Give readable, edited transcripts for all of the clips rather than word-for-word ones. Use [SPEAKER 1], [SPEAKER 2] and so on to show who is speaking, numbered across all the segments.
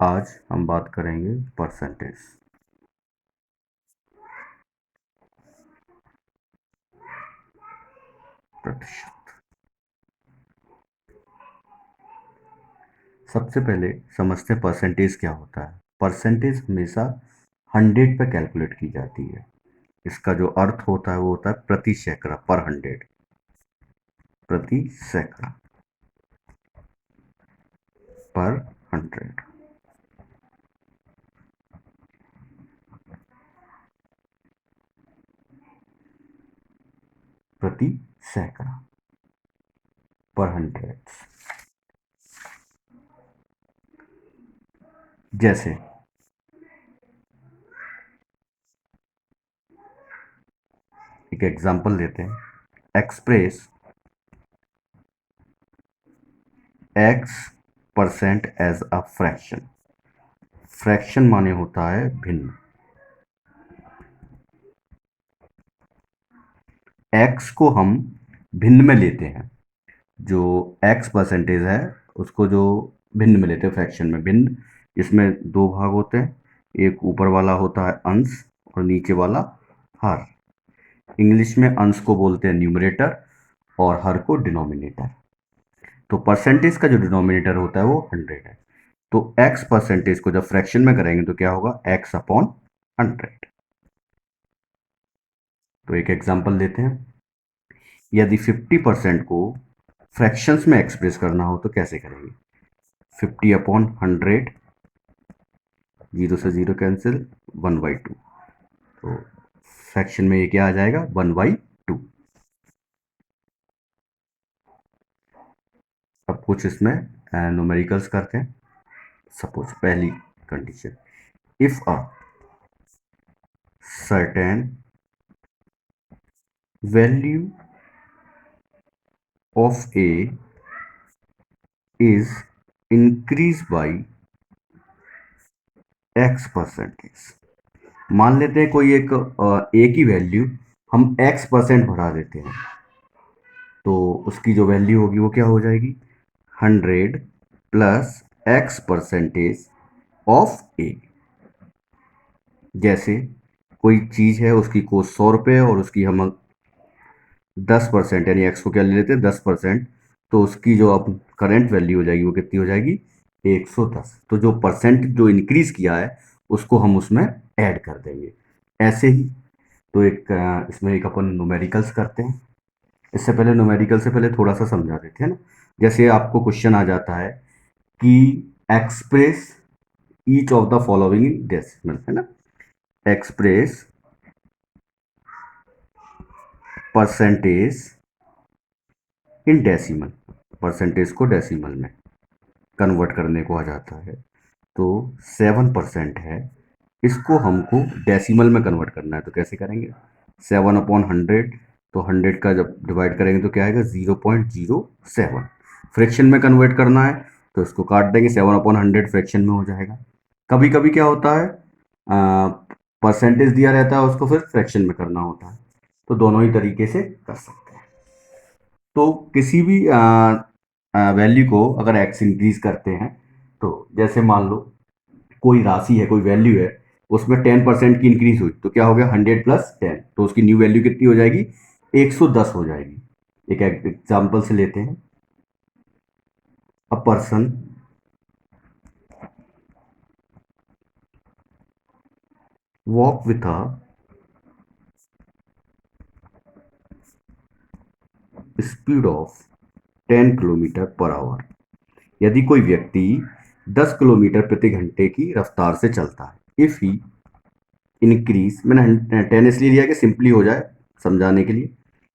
[SPEAKER 1] आज हम बात करेंगे परसेंटेज। प्रतिशत। सबसे पहले समझते हैं परसेंटेज क्या होता है। परसेंटेज हमेशा 100 पे कैलकुलेट की जाती है। इसका जो अर्थ होता है वो होता है प्रति सैकड़ा, पर 100, प्रति सैकड़ा, पर 100। प्रति सैकड़ा, पर 100। जैसे एक एग्जांपल लेते हैं। Express x percent as a fraction. Fraction माने होता है भिन्न। एक्स को हम भिन्न में लेते हैं। जो एक्स परसेंटेज है उसको जो भिन्न में लेते हैं, फ्रैक्शन में। भिन्न इसमें दो भाग होते हैं। एक ऊपर वाला होता है अंश और नीचे वाला हर। इंग्लिश में अंश को बोलते हैं न्यूमरेटर और हर को डिनोमिनेटर। तो परसेंटेज का जो डिनोमिनेटर होता है वो 100 है। तो एक्स परसेंटेज को जब फ्रैक्शन में करेंगे तो क्या होगा, एक्स अपॉन 100। तो एक एग्जांपल देते हैं। यदि 50% को फ्रैक्शंस में एक्सप्रेस करना हो तो कैसे करेंगे। 50/100, जीरो से जीरो कैंसिल, 1/2। तो फ्रैक्शन में ये क्या आ जाएगा, 1/2। अब कुछ इसमें न्यूमेरिकल्स करते हैं। सपोज पहली condition, if a certain value of A is increase by x percentage. मान लेते हैं कोई एक ए की वैल्यू हम एक्स परसेंट बढ़ा देते हैं, तो उसकी जो वैल्यू होगी वो क्या हो जाएगी, 100 प्लस एक्स परसेंटेज ऑफ ए। जैसे कोई चीज़ है उसकी कोस्ट 100 रुपये और उसकी हम 10%, यानी एक्स को क्या ले लेते हैं 10%, तो उसकी जो अब करंट वैल्यू हो जाएगी वो कितनी हो जाएगी, 110। तो जो परसेंट जो इंक्रीज किया है उसको हम उसमें ऐड कर देंगे। ऐसे ही तो एक इसमें एक अपन न्यूमेरिकल्स करते हैं। इससे पहले न्यूमेरिकल से पहले थोड़ा सा समझा देते हैं ना। जैसे आपको क्वेश्चन आ जाता है कि express each of the following in decimal, है ना। Express percentage in decimal. Percentage को डेसिमल में कन्वर्ट करने को आ जाता है। तो 7% है, इसको हमको डेसिमल में कन्वर्ट करना है। तो कैसे करेंगे, 7/100। तो 100 का जब डिवाइड करेंगे तो क्या आएगा, 0.07। फ्रैक्शन में कन्वर्ट करना है तो इसको काट देंगे, 7/100 फ्रैक्शन में हो जाएगा। कभी कभी क्या होता है, परसेंटेज दिया रहता है उसको फिर फ्रैक्शन में करना होता है। तो दोनों ही तरीके से कर सकते हैं। तो किसी भी वैल्यू को अगर एक्स इंक्रीज करते हैं, तो जैसे मान लो कोई राशि है, कोई वैल्यू है, उसमें 10% की इंक्रीज हुई तो क्या हो गया, 100 + 10, तो उसकी न्यू वैल्यू कितनी हो जाएगी, 110 हो जाएगी। एक एग्जाम्पल से लेते हैं। A person walk with a speed of 10 km/h। यदि कोई व्यक्ति 10 किलोमीटर प्रति घंटे की रफ्तार से चलता है। इफ ही इंक्रीज, मैंने 10 इसलिए लिया कि सिंपली हो जाए समझाने के लिए।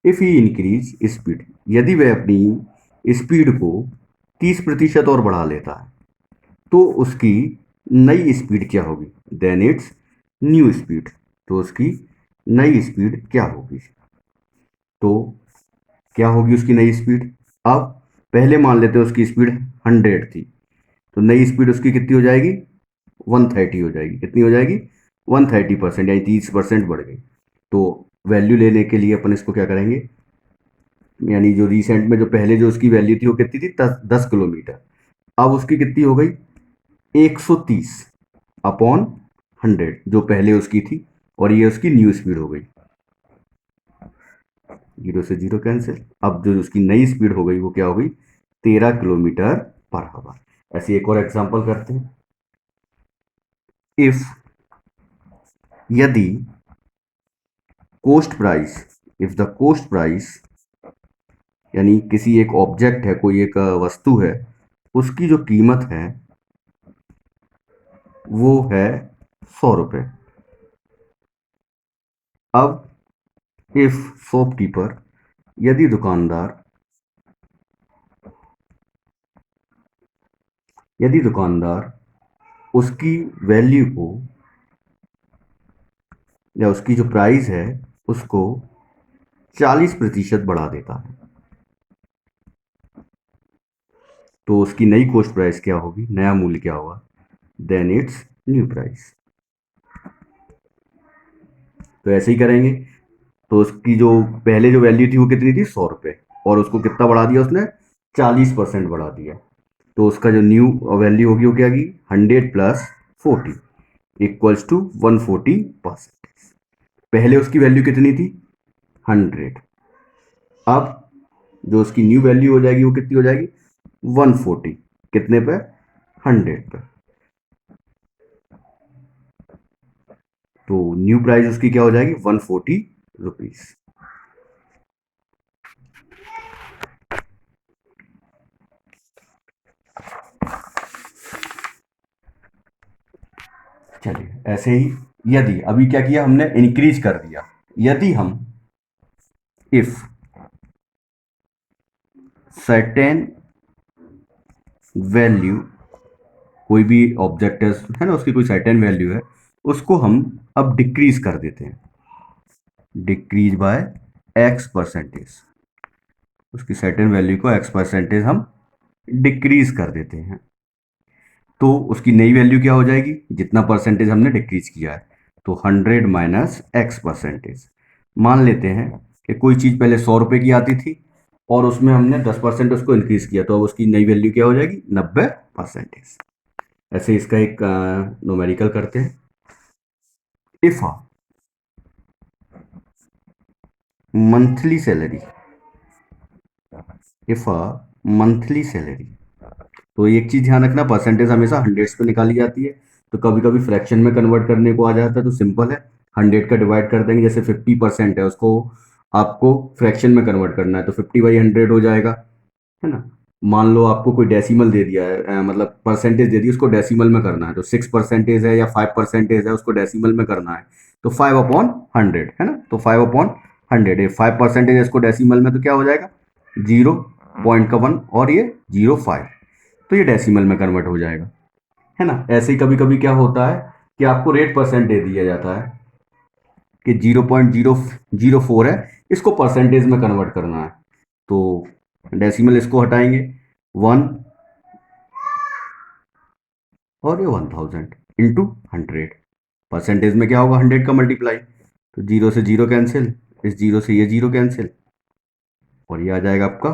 [SPEAKER 1] इफ ही इंक्रीज स्पीड, यदि वह अपनी स्पीड को 30% और बढ़ा लेता है तो उसकी नई स्पीड क्या होगी, देन इट्स न्यू स्पीड। तो उसकी नई स्पीड क्या होगी, तो क्या होगी उसकी नई स्पीड। अब पहले मान लेते हैं उसकी स्पीड 100 थी, तो नई स्पीड उसकी कितनी हो जाएगी, 130 हो जाएगी। कितनी हो जाएगी, 130%, यानी 30% बढ़ गई। तो वैल्यू लेने के लिए अपन इसको क्या करेंगे, यानी जो रिसेंट में जो पहले जो उसकी वैल्यू थी वो कितनी थी, 10 किलोमीटर। अब उसकी कितनी हो गई, 130 अपॉन 100 जो पहले उसकी थी, और ये उसकी न्यू स्पीड हो गई। 0 से 0 कैंसिल। अब जो उसकी नई स्पीड हो गई वो क्या हो गई? 13 किलोमीटर पर आवर। ऐसे एक और एग्जांपल करते हैं। इफ यदि coast price, if the coast price, यानी किसी एक ऑब्जेक्ट है, कोई एक वस्तु है, उसकी जो कीमत है वो है 100 रुपये। अब इफ शॉपकीपर, यदि दुकानदार, यदि दुकानदार उसकी वैल्यू को, या उसकी जो प्राइस है उसको 40% बढ़ा देता है, तो उसकी नई कॉस्ट प्राइस क्या होगी, नया मूल्य क्या होगा? Then it's new price. तो ऐसे ही करेंगे। तो उसकी जो पहले जो वैल्यू थी वो कितनी थी? 100 रुपये, और उसको कितना बढ़ा दिया उसने? 40% बढ़ा दिया। तो उसका जो न्यू वैल्यू होगी वो क्या होगी? 100 प्लस 40 इक्वल्स टू 140%। पहले उसकी वैल्यू कितनी थी? 100। अब जो उसकी न्यू वैल्यू हो जाएगी वो कितनी हो जाएगी? 140। कितने पे? 100 पे। तो न्यू प्राइस उसकी क्या हो जाएगी? 140 रुपीज। चलिए ऐसे ही, यदि अभी क्या किया हमने? इंक्रीज कर दिया। यदि हम इफ सर्टेन वैल्यू, कोई भी ऑब्जेक्ट है ना, उसकी कोई सर्टेन वैल्यू है, उसको हम अब डिक्रीज कर देते हैं। Decrease by X%। उसकी सर्टेन वैल्यू को X% हम डिक्रीज कर देते हैं। तो उसकी नई वैल्यू क्या हो जाएगी? जितना परसेंटेज हमने डिक्रीज किया है, तो 100 माइनस X%। मान लेते हैं कि कोई चीज़ पहले 100 रुपये की आती थी, और उसमें हमने 10% उसको इंक्रीज किया, तो अब उसकी नई वैल्यू क्या हो जाएगी? 90%। ऐसे इसका एक न्यूमेरिकल करते हैं। If monthly salary, if monthly salary, तो एक चीज ध्यान रखना, परसेंटेज हमेशा हंड्रेड्स पे निकाली जाती है। तो कभी कभी फ्रैक्शन में कन्वर्ट करने को आ जाता है, तो सिंपल है, 100 का डिवाइड कर देंगे। जैसे 50% है, उसको आपको फ्रैक्शन में कन्वर्ट करना है, तो 50/100 हो जाएगा, है ना। मान लो आपको कोई डेसिमल दे दिया है, मतलब परसेंटेज दे दी, उसको डेसिमल में करना है, तो 6% है या 5% है, उसको डेसिमल में करना है, तो 5/100, है ना। तो 5/100, 5% है इसको डेसिमल में, तो क्या हो जाएगा? 0.1 और ये 0.5, तो ये डेसिमल में कन्वर्ट हो जाएगा, है ना। ऐसे ही कभी कभी क्या होता है कि आपको रेट परसेंट दे दिया जाता है कि 0.004 है, इसको परसेंटेज में कन्वर्ट करना है, तो डेसिमल इसको हटाएंगे, 1 और ये 1000 इंटू 100। परसेंटेज में क्या होगा? 100 का मल्टीप्लाई, तो 0 से 0 कैंसिल, इस 0 से ये 0 कैंसिल, और ये आ जाएगा आपका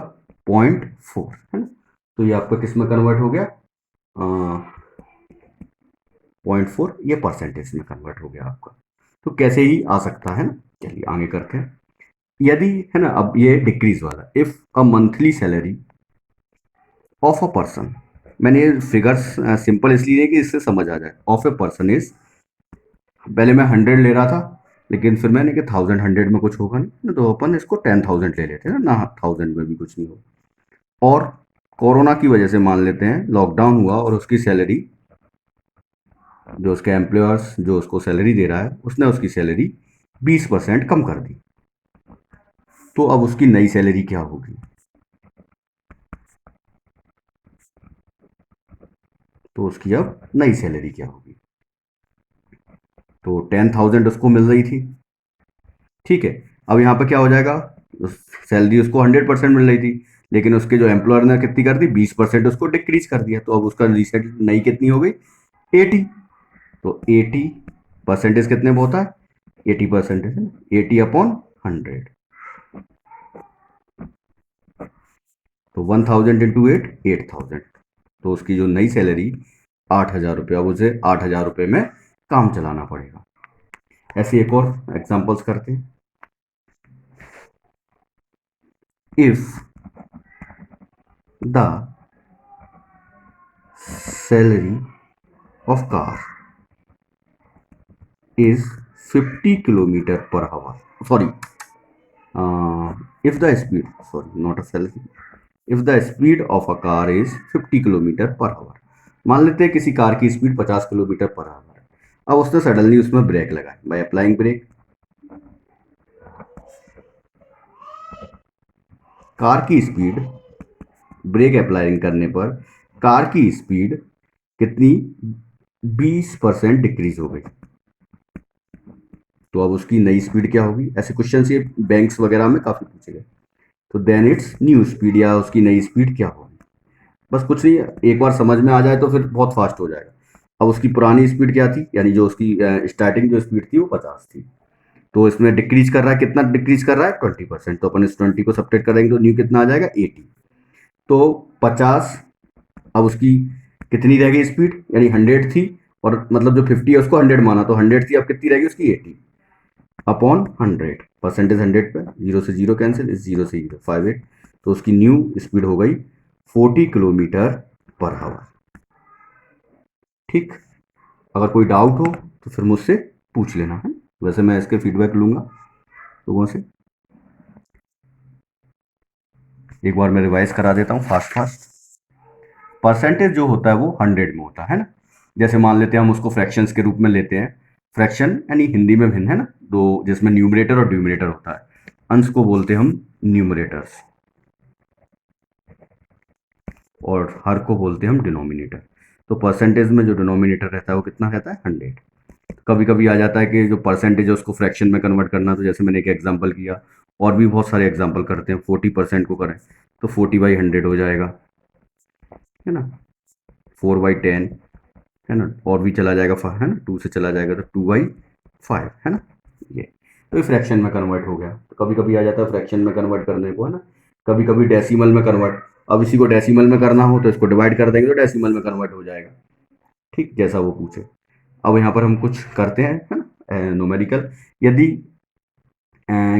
[SPEAKER 1] 0.4, है ना। तो ये आपका किस में कन्वर्ट हो गया? 0.4, ये परसेंटेज में कन्वर्ट हो गया आपका। तो कैसे ही आ सकता है ना। चलिए आगे करते हैं। यदि, है ना, अब ये डिक्रीज वाला, if a monthly salary of a person, मैंने ये फिगर्स सिंपल इसलिए है कि इससे समझ आ जाए। ऑफ ए पर्सन इज, पहले मैं 100 ले रहा था, लेकिन फिर मैंने कि 1000 में कुछ होगा नहीं, तो अपन इसको 10,000 ले लेते हैं ना, 1000 में भी कुछ नहीं होगा। और कोरोना की वजह से मान लेते हैं लॉकडाउन हुआ, और उसकी सैलरी, जो उसके एम्प्लॉयर्स जो उसको सैलरी दे रहा है, उसने उसकी सैलरी 20% कम कर दी, तो अब उसकी नई सैलरी क्या होगी? तो उसकी अब नई सैलरी क्या होगी? तो 10,000 उसको मिल रही थी, ठीक है। अब यहाँ पर क्या हो जाएगा? सैलरी उसको 100% मिल रही थी, लेकिन उसके जो एम्प्लॉयर ने कितनी कर दी? 20% उसको डिक्रीज कर दिया, तो अब उसका रिसेट नई कितनी हो गई? 80। तो 80 परसेंटेज कितने में होता है? 80% है ना, 80/100। तो 1000 इंटू 8, 8000। तो उसकी जो नई सैलरी 8,000 रुपये, अब उसे 8,000 रुपये में काम चलाना पड़ेगा। ऐसे एक और एग्जांपल्स करते हैं। If the salary of car is 50 kilometer per hour. Sorry, if the speed, sorry, not a cell. If the speed of a car is 50 kilometre per hour, मान लेते हैं किसी कार की स्पीड 50 किलोमीटर पर आवर है। अब उसने suddenly उसमें break लगाए बाय अप्लाइंग ब्रेक। कार की स्पीड, ब्रेक अप्लाइंग करने पर कार की स्पीड कितनी 20% डिक्रीज हो गई। तो अब उसकी नई स्पीड क्या होगी? ऐसे क्वेश्चन ये बैंक्स वगैरह में काफी पूछे गए। तो देन इट्स न्यू स्पीड, या उसकी नई स्पीड क्या होगी। बस कुछ नहीं, एक बार समझ में आ जाए तो फिर बहुत फास्ट हो जाएगा। अब उसकी पुरानी स्पीड क्या थी, यानी जो उसकी स्टार्टिंग जो स्पीड थी वो 50 थी। तो इसमें डिक्रीज कर रहा है, कितना डिक्रीज कर रहा है? 20%। तो अपन इस 20 को सब्ट्रैक्ट करेंगे तो न्यू कितना आ जाएगा? 80। तो 50, अब उसकी कितनी रह गई स्पीड, यानी 100 थी, और मतलब जो 50 है उसको 100 माना, तो 100 थी, अब कितनी रहेगी उसकी? 80 अपॉन 100। परसेंटेज 100 पे, जीरो से जीरो कैंसिल, इस जीरो से जीरो 58। तो उसकी न्यू स्पीड हो गई 40 किलोमीटर पर आवर। ठीक, अगर कोई डाउट हो तो फिर मुझसे पूछ लेना है। वैसे मैं इसके फीडबैक लूंगा लोगों से। एक बार मैं रिवाइज करा देता हूँ फास्ट फास्ट। परसेंटेज जो होता है वो 100 में होता है ना। जैसे मान लेते हैं हम उसको फ्रैक्शंस के रूप में लेते हैं। फ्रैक्शन यानी हिंदी में भिन्न है ना, दो, जिसमें न्यूमरेटर और डिनोमिनेटर होता है। अंश को बोलते हैं हम न्यूमरेटर्स, और हर को बोलते हैं हम डिनोमिनेटर। तो परसेंटेज में जो डिनोमिनेटर रहता है वो कितना रहता है? 100। कभी कभी आ जाता है कि जो परसेंटेज है उसको फ्रैक्शन में कन्वर्ट करना, तो जैसे मैंने एक एग्जांपल किया, और भी बहुत सारे एग्जांपल करते हैं। 40% को करें तो 40/100 हो जाएगा, है ना। 4/10, है ना, और भी चला जाएगा, है ना, 2 से चला जाएगा तो 2/5, है ना। ये तो फ्रैक्शन में कन्वर्ट हो गया। तो कभी कभी आ जाता है फ्रैक्शन में कन्वर्ट करने को, है ना। कभी कभी डेसिमल में कन्वर्ट, अब इसी को डेसिमल में करना हो तो इसको डिवाइड कर देंगे तो डेसिमल में कन्वर्ट हो जाएगा। ठीक, जैसा वो पूछे। अब यहाँ पर हम कुछ करते हैं, है ना, न्यूमेरिकल। यदि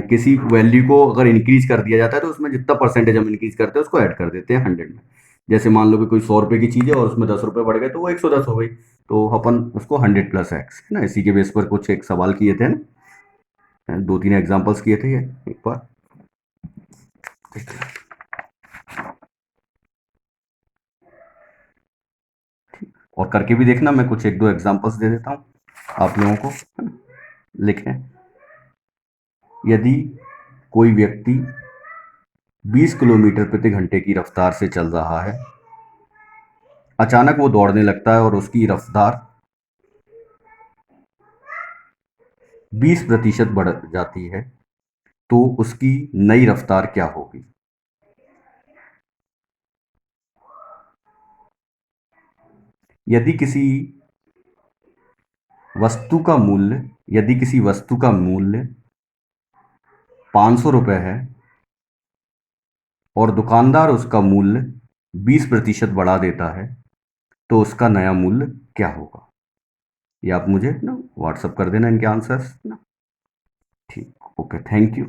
[SPEAKER 1] किसी वैल्यू को अगर इंक्रीज कर दिया जाता है तो उसमें जितना परसेंटेज हम इंक्रीज करते हैं उसको ऐड कर देते हैं 100 में। जैसे मान लो कि कोई 100 रुपए की चीज है और उसमें 10 रुपए बढ़ गए तो वो 110 हो गई। तो अपन उसको 100+x, है ना, इसी के बेस पर कुछ एक सवाल किए थे ना, 2-3 एग्जाम्पल्स किए थे ये एक बार। और करके भी देखना, मैं कुछ 1-2 एग्जाम्पल्स दे देता हूँ आप लोगों को, है ना, लिखें। यदि कोई व्यक्ति 20 किलोमीटर प्रति घंटे की रफ्तार से चल रहा है, अचानक वो दौड़ने लगता है और उसकी रफ्तार 20% बढ़ जाती है, तो उसकी नई रफ्तार क्या होगी? यदि किसी वस्तु का मूल्य यदि किसी वस्तु का मूल्य 500 रुपये है और दुकानदार उसका मूल्य 20% बढ़ा देता है, तो उसका नया मूल्य क्या होगा? ये आप मुझे ना व्हाट्सअप कर देना इनके आंसर्स ना। ठीक, ओके, थैंक यू।